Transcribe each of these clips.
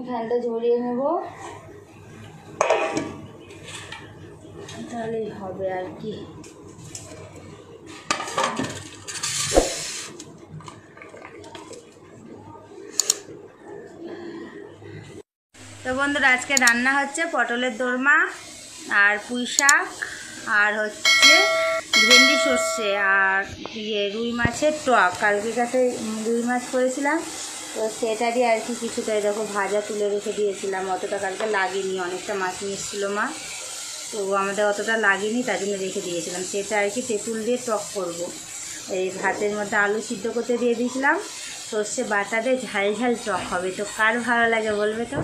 ফ্যানটা ঝরিয়ে নেব, তাহলেই হবে আর কি। তো বন্ধুরা আজকে রান্না হচ্ছে পটলের দোরমা আর পুঁই শাক আর হচ্ছে ভেন্ডি সর্ষে আর রুই মাছের টক। কালকে কাছে রুই মাছ করেছিলাম, তো সেটা দিয়ে আর কি কিছুটা দেখো ভাজা তুলে রেখে দিয়েছিলাম। অতটা কালকে লাগেনি, অনেকটা মাছ নিয়ে এসেছিলো মা, তো আমাদের অতটা লাগেনি, তার জন্য রেখে দিয়েছিলাম। সেটা আর কি তেঁতুল দিয়ে টক করব। এই ভাতের মধ্যে আলু সিদ্ধ করতে দিয়ে দিয়েছিলাম, সর্ষে বাটা দিয়ে ঝাল ঝাল টক হবে। তো কার ভালো লাগে বলবে তো,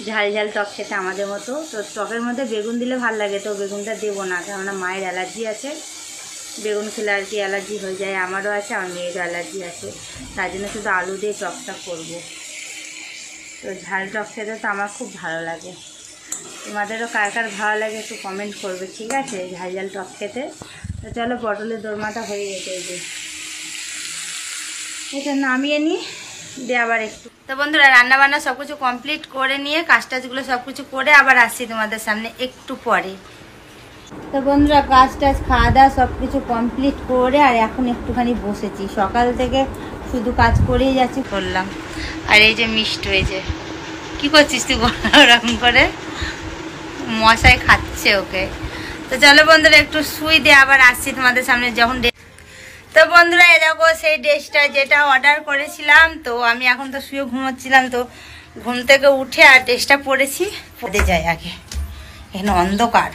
ঝাল ঝাল টক খেতে আমাদের মতো। তো টকের মধ্যে বেগুন দিলে ভালো লাগে, তো বেগুনটা দেবো না, কেননা মায়ের অ্যালার্জি আছে, বেগুন খেলে আর কি অ্যালার্জি হয়ে যায়। আমারও আছে, আমার মেয়েরও অ্যালার্জি আছে, তার জন্য শুধু আলু দিয়ে টকটা করব। তো ঝাল টক খেতে তো আমার খুব ভালো লাগে। তোমাদেরও কার কার ভালো লাগে একটু কমেন্ট করবে, ঠিক আছে, ঝাল ঝাল টক খেতে। তো চলো পটলের দোরমাটা হয়ে গেছে, এই যে এটা নামিয়ে নিই দিয়ে আবার একটু। তো বন্ধুরা রান্নাবান্না সব কিছু কমপ্লিট করে নিয়ে কাজ টাজগুলো সব কিছু করে আবার আসছি তোমাদের সামনে একটু পরে। তো বন্ধুরা কাজ টাজ খাওয়া দাওয়া সব কিছু কমপ্লিট করে আর এখন একটুখানি বসেছি। সকাল থেকে শুধু কাজ করেই যাচ্ছি, করলাম। আর এই যে মিষ্টি হয়েছে, কী করছিস তুই ওরকম করে? মশাই খাচ্ছে ওকে। তো চলো বন্ধুরা একটু শুই দিয়ে আবার আসছি তোমাদের সামনে যখন। তো বন্ধুরা এ দেখো সেই ড্রেসটা যেটা অর্ডার করেছিলাম, তো আমি এখন তো শুয়ে ঘুমোচ্ছিলাম, তো ঘুম থেকে উঠে আর ড্রেসটা পরেছি। পরে যাই আগে, এখানে অন্ধকার।